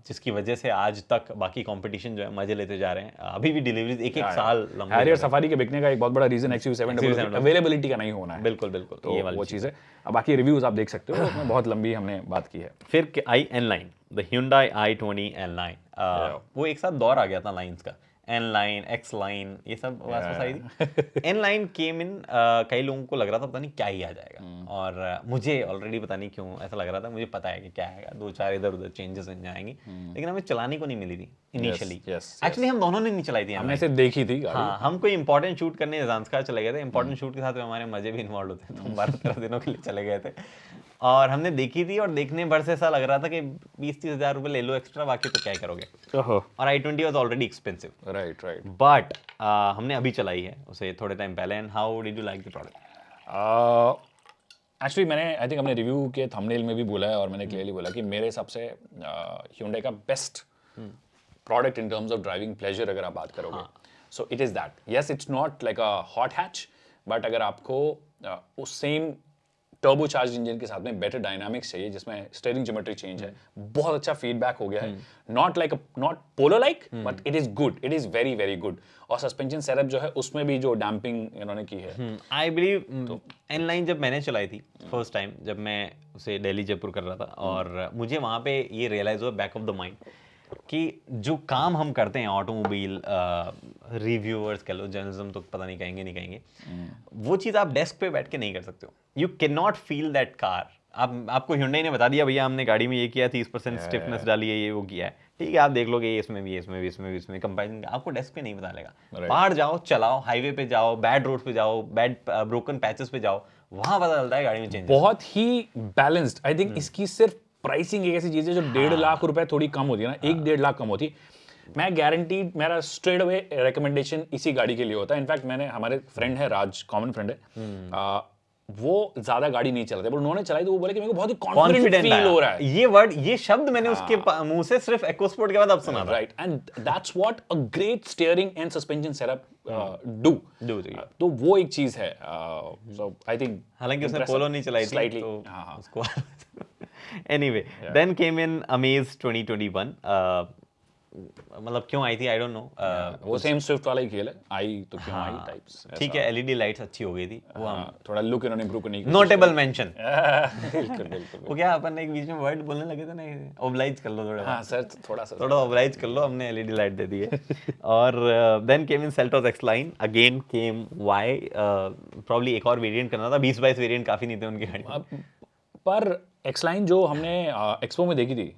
जिसकी वजह से आज तक बाकी कंपटीशन जो है मजे लेते जा रहे हैं। अभी भी डिलीवरीज एक साल लंबे। हैरियर सफारी के बिकने का एक बहुत बड़ा रीजन XUV 700 अवेलेबिलिटी का नहीं होना है। बिल्कुल बिल्कुल, तो वो चीज़ है। अब बाकी रिव्यूज आप देख सकते हो, उसमें बहुत लंबी हमने बात की है। फिर आई N-Line, the Hyundai i20 N-Line, वो एक साथ दौर आ गया था लाइन्स का, N-Line, X-Line, ये सब वापस आई थी। N-Line केम इन, कई लोगों को लग रहा था पता नहीं क्या ही आ जाएगा, और मुझे ऑलरेडी पता नहीं क्यों ऐसा लग रहा था, मुझे पता है कि क्या आएगा, 2-4 इधर उधर चेंजेस आएंगी, लेकिन हमें चलाने को नहीं मिली थी इनिशियली। एक्चुअली हम दोनों ने नहीं चलाई थी, हमने सिर्फ देखी थी। हाँ, हम कोई इंपॉर्टेंट शूट करने ज़ांस्कार चले गए थे। इंपॉर्टेंट शूट के साथ में हमारे मजे भी इन्वॉल्व होते हैं, तो 12-13 दिनों के लिए चले गए थे, और हमने देखी थी, और देखने भर से ऐसा लग रहा था कि 20-30 हज़ार रुपये ले लो एक्स्ट्रा, बाकी तो क्या ही करोगे। और i20 was already expensive. Right. But हमने अभी चलाई है उसे थोड़े टाइम पहले। And how did you like the product? Actually मैंने आई थिंक अपने रिव्यू के थंबनेल में भी बोला है, और मैंने क्लियरली बोला कि मेरे हिसाब से Hyundai का best product in terms of driving pleasure अगर आप बात करोगे, so it is that. Yes, it's not like a hot hatch, but अगर आपको उस सेम टर्बो चार्ज इंजन के साथ में बेटर डायनामिक्स चाहिए, जिसमें स्टीयरिंग ज्योमेट्री चेंज है, बहुत अच्छा फीडबैक हो गया है, not polo like, but it is good, it is very very good. और सस्पेंशन सेटअप जो है उसमें भी जो डैम्पिंग इन्होंने की है, आई बिलीव N-Line जब मैंने चलाई थी फर्स्ट टाइम, जब मैं उसे दिल्ली जयपुर कर रहा था, और मुझे वहाँ पे ये रियलाइज हुआ बैक ऑफ द माइंड कि जो काम हम करते हैं ऑटोमोबाइल रिव्यूअर्स कह लो, जर्नलिज्म तो पता नहीं कहेंगे, वो चीज़ आप डेस्क पे बैठ के नहीं कर सकते हो। You can not feel that car आपको Hyundai ने बता दिया भैया हमने गाड़ी में ये किया 30% स्टिफनेस डाली है, ये वो किया है, ठीक है, आप देख लोगे ये इसमें भी, इसमें भी, इसमें भी, इसमें कंपैरिजन आपको डेस्क पे नहीं बता लेगा। पहाड़ जाओ, चलाओ, हाईवे पे जाओ, बैड रोड पे जाओ, बैड ब्रोकन पैचेस पे जाओ, वहां पता चलता है गाड़ी में चेंज। बहुत ही बैलेंस्ड। आई थिंक इसकी सिर्फ प्राइसिंग एक ऐसी चीज है जो 1.5 लाख रुपए थोड़ी कम होती है ना, 1-1.5 लाख कम होती है, मैं गारंटीड मेरा स्ट्रेट अवे रिकमेंडेशन इसी गाड़ी के लिए होता है। इनफैक्ट मैंने, हमारे फ्रेंड है राज, कॉमन फ्रेंड है, वो ज्यादा गाड़ी नहीं चलाते, पर उन्होंने चलाई तो वो बोले कि मेरे को बहुत ही कॉन्फिडेंट फील हो रहा है। ये वर्ड, ये शब्द मैंने उसके मुंह से सिर्फ EcoSport के बाद अब सुना था। Right, and that's what a great steering and suspension setup do. तो वो एक चीज है। सो आई थिंक, हालांकि उसने पोलो नहीं चलाई थी slightly, तो हाँ। उसको एनीवे देन केम इन अमेज 2021। मतलब क्यों आई थी आई डोंट नो, वो सेम स्विफ्ट वाला ही खेल है, आई तो क्यों आई टाइप्स। ठीक है, LED लाइट्स अच्छी हो गई थी, वो हम थोड़ा लुक इन्होंने इम्प्रूव करने की नोटेबल मेंशन। बिल्कुल बिल्कुल। वो क्या अपन एक बीच में वर्ड बोलने लगे थे ना, ओबलाइज कर लो थोड़ा, हाँ सर, थोड़ा ओबलाइज कर लो, हमने LED लाइट दे दी है। और देन केम इन Seltos X line, again came Y, probably एक और वेरिएंट करना था, 20-22 वेरिएंट काफी नहीं थे उनकी गाड़ी में। पर X line जो हमने एक्सपो में देखी थी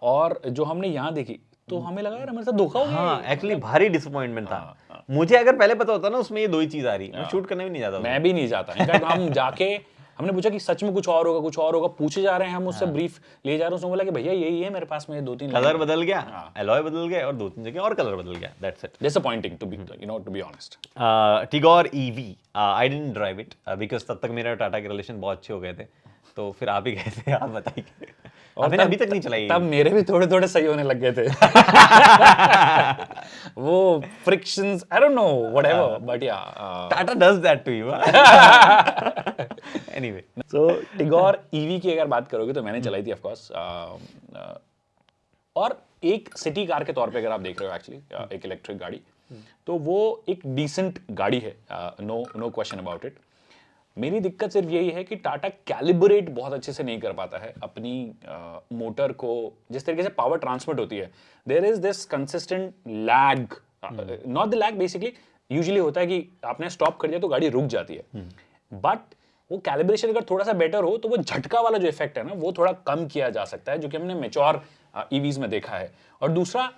और जो हमने यहाँ देखी, तो हमें लगा यार हमारे साथ धोखा हो गया। हाँ, एक्चुअली भारी डिसअपॉइंटमेंट था। मुझे अगर पहले पता होता ना उसमें ये दो ही चीज आ रही, मैं शूट करने भी नहीं जाता। मैं भी नहीं जाता। इनफैक्ट हम जाके हमने पूछा कि सच में कुछ और होगा, कुछ और होगा, पूछे जा रहे हैं, हम उससे ब्रीफ ले जा रहे हैं। उसने बोला कि भैया यही है मेरे पास में 2-3 कलर बदल गया, एलॉय बदल गया और 2-3 जगह और कलर बदल गया, that's it. Disappointing to be, to be honest. Tigor EV, I didn't drive it because तब तक मेरा टाटा के रिलेशन बहुत अच्छे हो गए थे, तो फिर आप ही गए थे, आप बताइए। और मैंने अभी तक नहीं चलाई। तब मेरे भी थोड़े थोड़े सही होने लग गए थे। वो frictions, I don't know, whatever, but yeah Tata does that to you. Anyway, so Tigor EV की अगर बात करोगे तो मैंने चलाई थी ऑफ कोर्स, और एक सिटी कार के तौर पे अगर आप देख रहे हो एक्चुअली एक इलेक्ट्रिक गाड़ी, तो वो एक डिसेंट गाड़ी है, नो क्वेश्चन अबाउट इट। मेरी दिक्कत सिर्फ यही है कि टाटा कैलिब्रेट बहुत अच्छे से नहीं कर पाता है अपनी मोटर को, जिस तरीके से पावर ट्रांसमिट होती है, there is this consistent lag, not the lag, basically usually होता है कि आपने स्टॉप कर दिया तो गाड़ी रुक जाती है, बट वो कैलिब्रेशन अगर थोड़ा सा बेटर हो तो वो झटका वाला जो इफेक्ट है ना, वो थोड़ा कम किया जा सकता है, जो कि हमने मैच्योर EVs में देखा है। और दूसरा,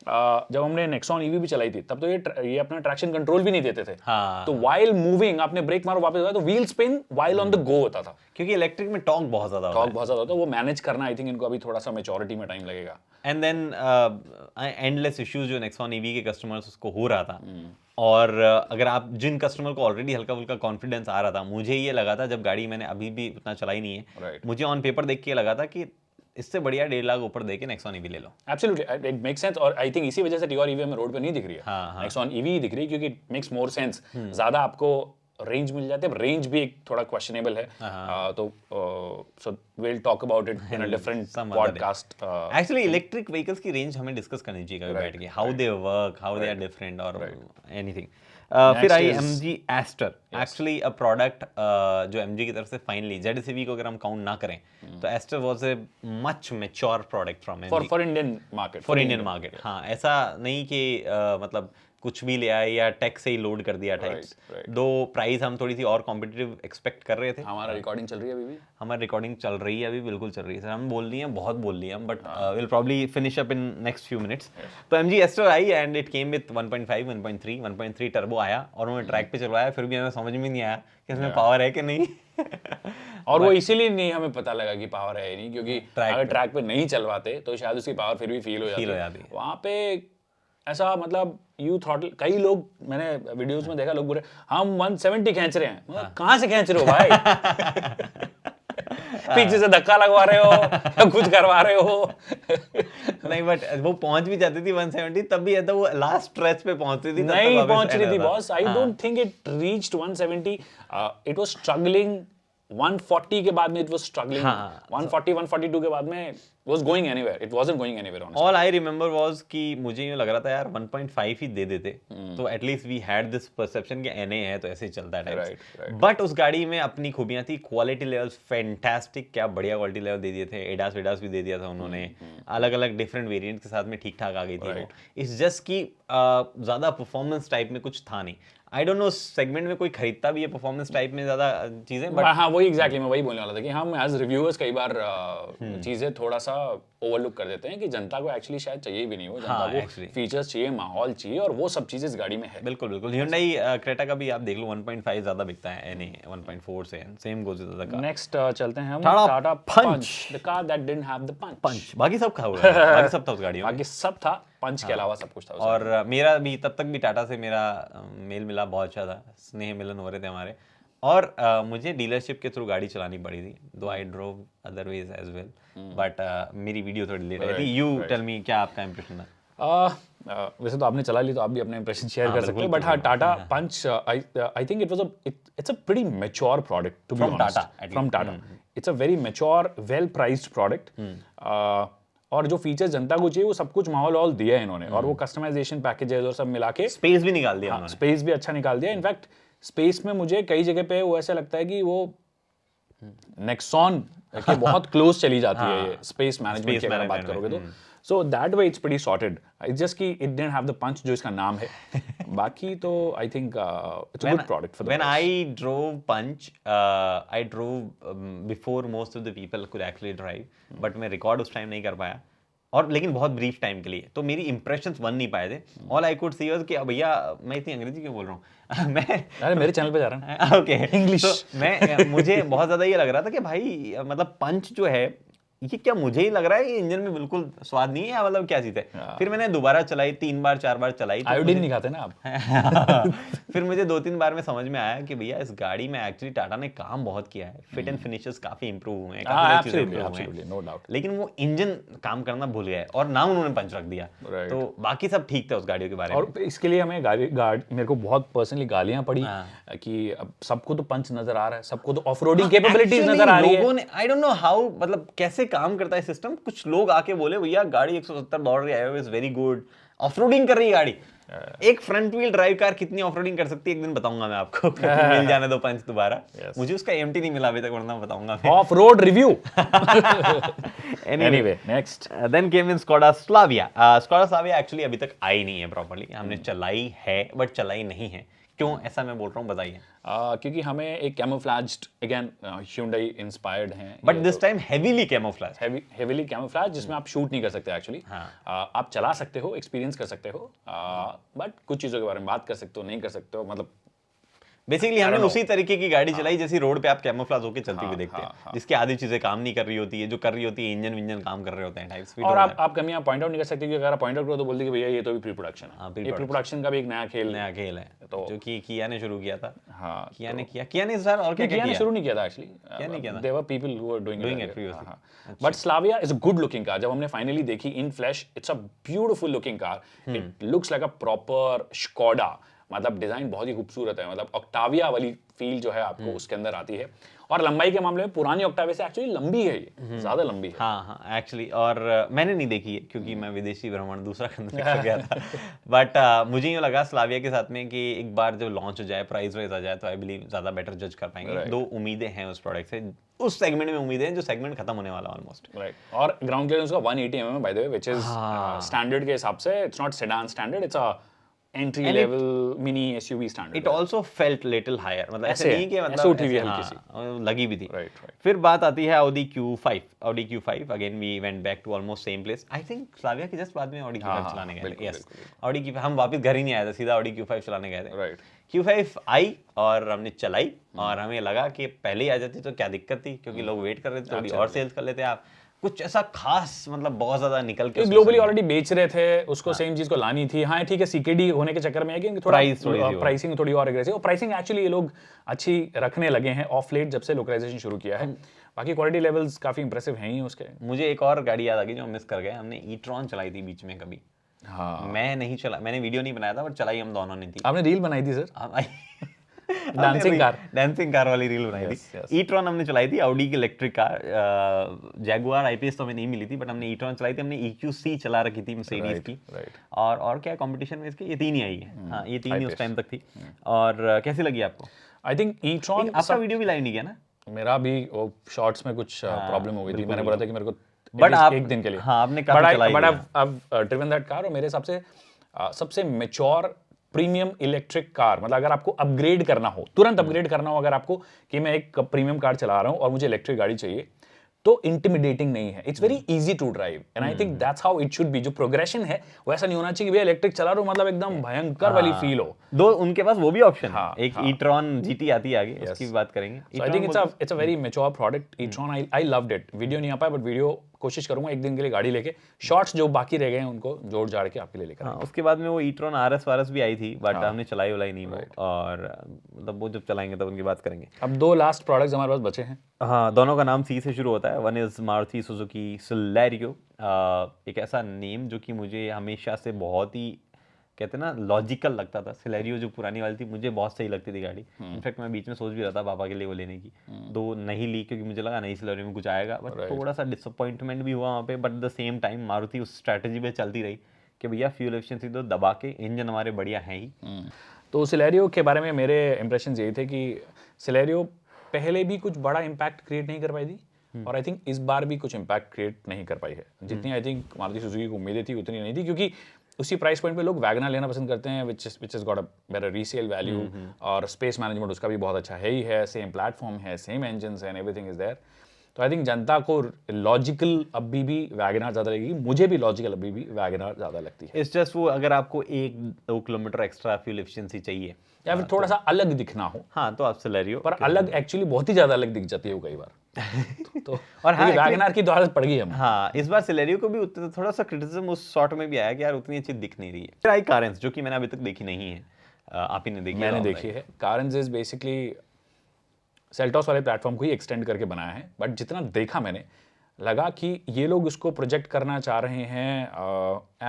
जब हमने नेक्सॉन EV भी चलाई थी तब तो ये अपना ट्रैक्शन कंट्रोल भी नहीं देते थे। हाँ। तो वाइल मूविंग आपने ब्रेक मारो वापस तो wheel spin while on the go होता था, क्योंकि इलेक्ट्रिक में टॉर्क बहुत ज्यादा होता है। वो मैनेज करना आई थिंक इनको अभी थोड़ा सा मैच्योरिटी में टाइम लगेगा। एंड देन एंडलेस इश्यूज जो नेक्सॉन EV के कस्टमर्स उसको हो रहा था, और अगर आप जिन कस्टमर को ऑलरेडी हल्का फुल्का कॉन्फिडेंस आ रहा था, मुझे ये लगा था, जब गाड़ी मैंने अभी भी उतना चलाई नहीं है, मुझे ऑन पेपर देख के लगा था कि इससे बढ़िया 1.5 लाख ऊपर देके नेक्सॉन EV ले लो। एब्सोल्युटली, इट मेक्स सेंस, और आई थिंक इसी वजह से टिगोर EV हमें रोड पे नहीं दिख रही है, हाँ। नेक्सॉन EV ही दिख रही है, क्योंकि इट मेक्स मोर सेंस, ज्यादा आपको रेंज मिल जाते हैं। रेंज भी एक थोड़ा क्वेश्चनेबल है, तो so we will talk about it in a different podcast. Actually electric vehicles की रेंज हमें डिस्कस करनी चाहिए कभी बैठ के, how they work, how they are different और एनीथिंग। फिर आई MG Aster, actually a product जो MG की तरफ से फाइनली, ZSEV को अगर हम काउंट ना करें तो Aster was a much mature product from MG for Indian market, for Indian market. हाँ, ऐसा नहीं कि मतलब कुछ भी ले आए या टैक्स से ही लोड कर दिया टाइप्स। दो प्राइस हम थोड़ी सी और कॉम्पिटिटिव एक्सपेक्ट कर रहे थे। हमारा रिकॉर्डिंग चल रही है अभी भी, हमारी रिकॉर्डिंग चल रही है अभी, बिल्कुल चल रही है सर, हम बोल रही हैं, बहुत बोल रही हैं, but will probably finish up in next few minutes. तो MG Aster I and it came with 1.5, 1.3 turbo आया, और उन्होंने ट्रैक पे चलवाया, फिर भी हमें समझ में नहीं आया कि इसमें पावर है कि नहीं। और वो इसीलिए नहीं हमें पता लगा कि पावर है नहीं, क्योंकि अगर ट्रैक पे नहीं चलवाते तो शायद उसकी पावर फिर भी फील हो जाती। वहाँ पे ऐसा मतलब यू थ्रॉटल, कई लोग मैंने वीडियोस में देखा, लोग बोले हम 170 खींच रहे हैं, मतलब कहाँ से खींच रहे हो भाई? पीछे से धक्का लगवा रहे हो या कुछ करवा रहे हो? नहीं, बट वो पहुंच भी जाती थी 170, तब भी ऐसा वो लास्ट स्ट्रेच पे पहुंचती थी, नहीं पहुंच रही थी boss. I don't think it reached 170, it was struggling 140 के बाद में, इट वाज स्ट्रगलिंग 140 142 के बाद में was going anywhere. It wasn't going anywhere honestly. All I remember was कि मुझे यूँ लग रहा था यार 1.5 ही दे देते तो at least we had this perception कि NA है तो ऐसे ही चलता है टाइप्स। बट उस गाड़ी में अपनी खूबियाँ थी, क्वालिटी लेवल्स फैंटास्टिक, क्या बढ़िया क्वालिटी लेवल दे दिए थे, एडास वेडास भी दे दिया था उन्होंने, अलग अलग डिफरेंट वेरिएंट के साथ में ठीक ठाक आ गई थी वो। इट्स जस्ट कि ज़्यादा परफॉर्मेंस टाइप में कुछ था नहीं। आई डोंट नो सेगमेंट में कोई खरीदता भी है परफॉर्मेंस टाइप में ज़्यादा चीज़ें, बट हाँ वही एग्जैक्टली मैं वही बोलने वाला था कि हम एज रिव्यूअर्स कई बार चीज़ें थोड़ा सा ओवरलुक कर देते हैं कि जनता को एक्चुअली शायद चाहिए भी नहीं हो, जनता को फीचर्स चाहिए, माहौल चाहिए, और वो सब चीज़ें इस गाड़ी में है। बिल्कुल बिल्कुल। Hyundai क्रेटा का भी आप देख लो 1.5 ज़्यादा बिकता है, NA 1.4 से, same goes with the car. Next चलते हैं हम Tata Punch, the car that didn't have the punch. बाकी सब खा हुआ है, बाकी सब था उस गाड़ी में, बाकी सब था, पंच के अलावा सब कुछ था। और मेरा भी तब तक भी टाटा से मेरा मेल मिला बहुत अच्छा था, स्नेह मिलन हो रहे थे हमारे, और मुझे डीलरशिप के थ्रू गाड़ी चलानी पड़ी थी, though I drove otherwise as well, but मेरी वीडियो थोड़ी लेट आई थी। यू टेल मी, क्या आपका इंप्रेशन था? वैसे तो आपने चला ली तो आप भी अपने इंप्रेशन शेयर कर सकते हो, बट हाँ Tata Punch I think it's a pretty mature product to be honest, from Tata. It's a very mature well priced product, और जो फीचर्स जनता को चाहिए वो सब कुछ माहौल ऑल दिया है इन्होंने, और वो कस्टमाइजेशन पैकेजेस और सब मिला के स्पेस भी निकाल दिया उन्होंने, स्पेस भी अच्छा निकाल दिया। इनफैक्ट स्पेस में मुझे कई जगह पे वो ऐसा लगता है कि वो नेक्सॉन के बहुत क्लोज चली जाती है ये स्पेस मैनेजमेंट की अगर बात करोगे तो। So that way it's pretty sorted, it's just कि it didn't have the Punch जो इसका नाम है। बाकी तो I think it's a good product for the. When I drove Punch, I drove before most of the people could actually drive, but मैं record उस time नहीं कर पाया, और लेकिन बहुत ब्रीफ टाइम के लिए, तो मेरी इंप्रेशंस बन नहीं पाए थे। All I could she was कि भैया मैं इतनी अंग्रेजी क्यों बोल रहा हूँ मैं, अरे मेरे चैनल पे जा रहा है ओके इंग्लिश। मुझे बहुत ज़्यादा ये लग रहा था कि भाई मतलब पंच जो है ये क्या मुझे ही लग रहा है कि इंजन में बिल्कुल स्वाद नहीं है, या मतलब क्या चीज़ है। फिर मैंने दोबारा चलाई, 3 बार 4 बार चलाई, आयोडीन नहीं खाते ना आप। फिर मुझे 2-3 बार में समझ में आया कि भैया इस गाड़ी में एक्चुअली टाटा ने काम बहुत किया है, फिट एंड फिनिशेस काफी इंप्रूव हुए हैं, काफी चीजें इंप्रूव हुए हैं, नो डाउट। लेकिन वो इंजन काम करना भूल गया और नाम उन्होंने पंच रख दिया, तो बाकी सब ठीक था उस गाड़ियों के बारे में। और इसके लिए हमें मेरे को बहुत पर्सनली गालियां पड़ी कि अब सबको तो पंच नजर आ रहा है, सबको तो ऑफ-रोडिंग कैपेबिलिटीज नजर आ रही है। लोगों ने आई डोंट नो हाउ, मतलब कैसे काम करता है सिस्टम, कुछ लोग आके बोले भैया गाड़ी 170 दौड़ रही है, इज वेरी गुड, ऑफ-रोडिंग कर रही है गाड़ी। एक फ्रंट व्हील ड्राइव कार कितनी ऑफ-रोडिंग कर सकती है, एक दिन बताऊंगा मैं आपको। मिल जाने दो पंच दोबारा। मुझे उसका एमटी नहीं मिला अभी तक, वरना बताऊंगा मैं। Off-road review. Anyway next then came in Skoda Slavia. Skoda Slavia actually अभी तक आई नहीं है प्रॉपर्ली, हमने चलाई है बट चलाई नहीं है। क्यों ऐसा मैं बोल रहा हूँ, बताइए। क्योंकि हमें एक कैमोफ्लेज्ड, अगेन Hyundai इंस्पायर्ड हैं, but this time heavily camouflage, heavily camouflage, जिसमें आप शूट नहीं कर सकते एक्चुअली। आप चला सकते हो, एक्सपीरियंस कर सकते हो, बट कुछ चीज़ों के बारे में बात कर सकते हो, नहीं कर सकते हो, मतलब बेसिकली हमने उसी तरीके की गाड़ी चलाई जैसी रोड पे आप कैमोफ्लेज होकर चलती हुई देखते हैं, जिसकी आधी चीजें काम नहीं कर रही होती है, जो कर रही होती है इंजन विंजन काम कर रहे होते हैं टाइप्स। और आप कमियां पॉइंट आउट नहीं कर सकते, क्योंकि अगर आप पॉइंट आउट करो तो बोलते कि भैया ये तो भी प्री प्रोडक्शन है। ये प्री प्रोडक्शन का भी एक नया खेल है, तो जो कि किया ने शुरू किया था। हाँ, किया ने सर, और क्या किया? शुरू नहीं किया था एक्चुअली, क्या नहीं किया था, there were people who were doing it previously. But Slavia is a good looking car. जब हमने फाइनली देखी in flash, it's a beautiful looking car. It looks like a proper Skoda, मतलब डिजाइन बहुत ही खूबसूरत है, मतलब ऑक्टाविया वाली फील जो है आपको उसके अंदर आती है। और लंबाई के मामले में पुरानी ऑक्टाविया से एक्चुअली लंबी है, ये ज्यादा लंबी है। हाँ एक्चुअली, और मैंने नहीं देखी है क्योंकि मैं विदेशी भ्रमण दूसरा करने कर गया था। बट मुझे यूँ लगा स्लाविया के साथ में कि एक बार जब लॉन्च हो जाए, प्राइस वाइज आ जाए, तो आई बिलीव ज्यादा बेटर जज कर पाएंगे। 2 उम्मीदें हैं उस प्रोडक्ट से, उस सेगमेंट में उम्मीदें हैं जो सेगमेंट खत्म होने वाला ऑलमोस्ट। राइट, और ग्राउंड क्लियरेंस का 180 mm by the way, which is standard के हिसाब से, it's not sedan standard, it's a entry level mini SUV standard. It also felt little higher, मतलब ऐसे नहीं कि मतलब हल्की सी लगी भी थी। राइट। फिर बात आती है Audi Q5। Again we went back to almost same place. I think Slavia के जस्ट बाद में Audi Q5 चलाने गए थे। यस, Audi Q5 हम वापस घर ही नहीं आए थे, सीधा Audi Q5 चलाने गए थे। राइट। Q5 आई और हमने चलाई, और हमें लगा कि पहले ही आ जाती तो क्या दिक्कत थी, क्योंकि लोग वेट कर रहे थे, थोड़ी और सेल्स कर लेते आप। कुछ ऐसा खास मतलब बहुत ज्यादा निकल के ग्लोबली ऑलरेडी बेच रहे थे उसको, सेम चीज को लानी थी। हाँ ठीक है, सीकेडी होने के चक्कर में है कि थोड़ा प्राइसिंग थोड़ी और एग्रेसिव, और प्राइसिंग एक्चुअली ये लोग अच्छी रखने लगे हैं ऑफ लेट, जब से लोकलाइजेशन शुरू किया है। बाकी क्वालिटी लेवल्स काफी इंप्रेसिव हैं ही उसके। मुझे एक और गाड़ी याद आ गई जो हम मिस कर गए, हमने ई-ट्रॉन चलाई थी बीच में कभी। हाँ, मैं नहीं चला, मैंने वीडियो नहीं बनाया था, बट चलाई हम दोनों ने थी। आपने रील बनाई थी सर? डांसिंग कार वाली रील बनाई Yes, थी। yes. ई-ट्रॉन हमने चलाई थी, ऑडी की इलेक्ट्रिक कार। जैगुआर IPS तो हमें नहीं मिली थी, बट हमने ई-ट्रॉन चलाई थी। हमने EQC चला रखी थी मर्सिडीज की। right. और क्या कंपटीशन में इसके, ये 3 ही आई है। हाँ, ये 3 ही उस I-Pace. टाइम तक थी। और कैसी लगी आपको? आई थिंक ई-ट्रॉन आपका वीडियो भी लाइव नहीं गया ना? मेरा भी वो शॉर्ट्स में कुछ प्रॉब्लम हो गई थी। मैंने बोला था कि मेरे को But at least आप- एक दिन के लिए, हाँ, आपने काफी चलाई बट भी I've driven that car, और मेरे हिसाब से सबसे मेच्योर प्रीमियम इलेक्ट्रिक कार, मतलब अगर आपको अपग्रेड करना हो, तुरंत अपग्रेड करना हो अगर आपको, कि मैं एक प्रीमियम कार चला रहा हूं और मुझे इलेक्ट्रिक गाड़ी चाहिए, तो इंटिमिडेटिंग नहीं है। It's very easy to drive, and I think that's how it should be. जो प्रोग्रेशन है वो ऐसा नहीं होना चाहिए कि भैया इलेक्ट्रिक चला रहा हूं मतलब एकदम भयंकर वाली फील हो। दो उनके पास वो भी ऑप्शन है। हाँ, एक ई-ट्रॉन GT आती है आगे, उसकी भी बात करेंगे। So I think it's a very mature product. e-tron, I loved it. Video नहीं आ पाया, बट वीडियो कोशिश करूंगा एक दिन के लिए गाड़ी लेके, शॉर्ट्स जो बाकी रह गए हैं उनको जोड़ जाड़ के आपके लिए लेकर हाँ, उसके बाद में वो ई-ट्रॉन RS वारस भी आई थी, बट हमने चलाई वलाई नहीं वो। और मतलब वो जब चलाएंगे तब उनकी बात करेंगे। अब 2 लास्ट प्रोडक्ट्स हमारे पास बचे हैं। हाँ, दोनों का नाम C से शुरू होता है। One is Maruti Suzuki Celerio. एक ऐसा नेम जो कि मुझे हमेशा से बहुत ही, कहते हैं ना, लॉजिकल लगता था। सिलेरियो जो पुरानी वाली थी, मुझे बहुत सही लगती थी गाड़ी। इनफैक्ट मैं बीच में सोच भी रहा था पापा के लिए वो लेने की, दो नहीं ली क्योंकि मुझे लगा नहीं सिलेरियो में कुछ आएगा। बट थोड़ा सा डिसअपॉइंटमेंट भी हुआ वहाँ पे। But the same time Maruti उस स्ट्रैटेजी पे चलती रही कि भैया फ्यूल एफिशिएंसी तो दबा के, इंजन हमारे बढ़िया हैं ही। तो सिलेरियो के बारे में मेरे इंप्रेशंस यही थे कि सिलेरियो पहले भी कुछ बड़ा इम्पैक्ट क्रिएट नहीं कर पाई थी, और आई थिंक इस बार भी कुछ इम्पैक्ट क्रिएट नहीं कर पाई है। जितनी आई थिंक मारुति सुजुकी को उम्मीदें थी उतनी नहीं थी, क्योंकि उसी प्राइस पॉइंट पे लोग वैगनर लेना पसंद करते हैं, which is got a better resale value, और स्पेस मैनेजमेंट उसका भी बहुत अच्छा है ही है, सेम प्लेटफॉर्म है, same engines and everything is there. तो आई थिंक जनता को लॉजिकल अभी भी वैगनर ज़्यादा लगेगी, मुझे भी लॉजिकल अभी भी वैगनर ज़्यादा लगती है। इट्स जस्ट वो, अगर आपको 1-2 किलोमीटर एक्स्ट्रा फ्यूल एफिशिएंसी चाहिए या फिर थोड़ा सा अलग दिखना हो, हाँ, तो आप सिलेरियो। पर अलग एक्चुअली बहुत ही ज़्यादा अलग दिख जाती है वो कई बार। तो और हाँ, वैगनर की तो आदत पड़ गई हम। हाँ, इस बार सिलेरियो को भी थोड़ा सा क्रिटिसिज्म उस शॉट में भी आया कि यार उतनी अच्छी दिख नहीं रही है। फिर आई कारेंस, जो कि मैंने अभी तक देखी नहीं है। आप ही ने देखी? मैंने देखी है। कारेंस इज बेसिकली सेल्टॉस वाले प्लेटफॉर्म को ही एक्सटेंड करके बनाया है, बट जितना देखा मैंने लगा कि ये लोग उसको प्रोजेक्ट करना चाह रहे हैं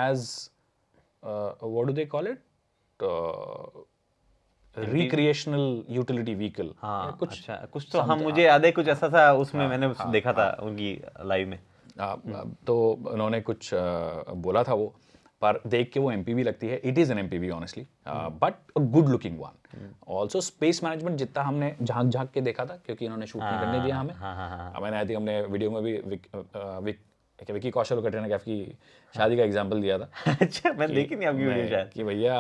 as what do they call it, recreational utility vehicle. हाँ, अच्छा, कुछ तो हम, मुझे याद है कुछ ऐसा था उसमें, मैंने देखा था उनकी लाइव में। तो उन्होंने कुछ बोला था वो, पर देख के वो MPV लगती है। It is an MPV honestly, but a good looking one. Also space management जितना हमने झांक झांक के देखा था, क्योंकि इन्होंने शूट नहीं करने दिया हमें। मैंने आई थिंक हमने वीडियो में भी विकी कौशल और कटरीना कैफ की शादी का एग्जांपल दिया था। अच्छा, मैं देखी नहीं आपकी वीडियो शायद। कि भैया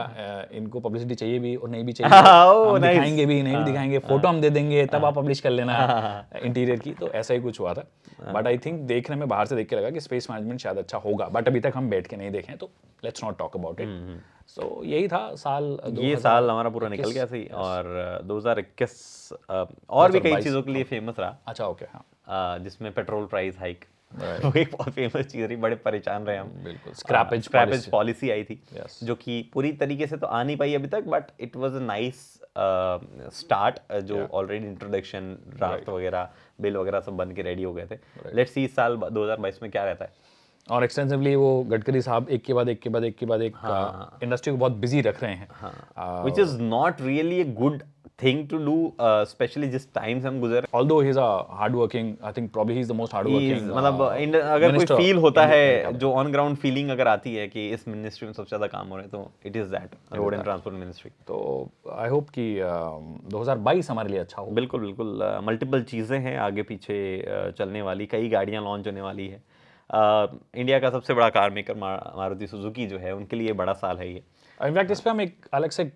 इनको पब्लिसिटी चाहिए भी और नहीं भी चाहिए, हम दिखाएंगे भी नहीं भी दिखाएंगे, फोटो हम दे देंगे तब आप पब्लिश कर लेना इंटीरियर की। तो ऐसा ही कुछ हुआ था। बट आई थिंक देखने में बाहर से देख के लगा कि स्पेस मैनेजमेंट शायद अच्छा होगा, बट अभी तक हम बैठ के नहीं देखें, तो let's not talk about it. So यही था साल, ये साल हमारा पूरा निकल गया सही। और 2021 और भी कई चीज़ों के लिए फेमस रहा। अच्छा, ओके, हाँ, जिसमें पेट्रोल प्राइस हाइक वो एक बहुत फेमस चीज़ रही, बड़े परेशान रहे हम। बिल्कुल। स्क्रैपेज पॉलिसी आई थी, जो कि पूरी तरीके से तो आ नहीं पाई अभी तक, but it was a nice start. जो ऑलरेडी इंट्रोडक्शन, ड्राफ्ट वगैरह, बिल वगैरह सब बन के रेडी हो गए थे। लेट्स सी इस साल 2022 में क्या रहता है। और एक्सटेंसिवली वो गडकरी साहब एक के बाद एक इंडस्ट्री को बहुत बिजी रख रहे हैं, which is not really a good thing to do, specially जिस टाइम से हम गुजर। Although he's a hardworking, I think probably he's the most hardworking. मतलब अगर कोई फील होता है, जो ऑन ग्राउंड फीलिंग अगर आती है कि इस मिनिस्ट्री में सबसे ज्यादा काम हो रहे हैं, तो it is that road and transport ministry. तो आई होप कि 2022 हमारे लिए अच्छा हो। बिल्कुल बिल्कुल, मल्टीपल चीज़ें हैं आगे पीछे चलने वाली, कई गाड़ियाँ लॉन्च होने वाली है। इंडिया का सबसे बड़ा कार मेकर मारुति सुजुकी जो है, उनके लिए बड़ा साल है ये। इनफैक्ट इस पे हम एक अलग से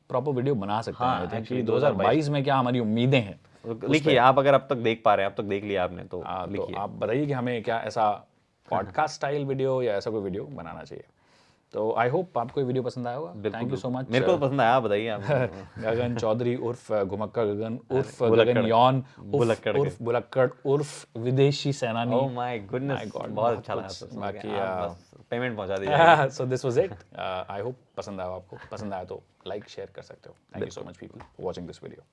प्रॉपर वीडियो बना सकते हैं कि 2022 में क्या हमारी उम्मीदें हैं। लिखिए आप, अगर अब तक देख पा रहे हैं, अब तक देख लिया आपने, तो लिखिए, आप बताइए कि हमें क्या ऐसा पॉडकास्ट स्टाइल वीडियो या ऐसा कोई वीडियो बनाना चाहिए। तो आई होप आपको ये वीडियो पसंद आया होगा। Thank you so much. मेरे को पसंद आया, बताइए आप। गगन चौधरी उर्फ घुमक्का गगन उर्फ गगन यौन उर्फ बुलक्कड़ उर्फ विदेशी सेनानी। ओह माय गुडनेस, बहुत अच्छा लगा। बाकी पेमेंट पहुंचा दीजिए। So this was it. I hope पसंद आया आपको। पसंद आया तो लाइक शेयर कर सकते हो। Thank you so much people for watching this video.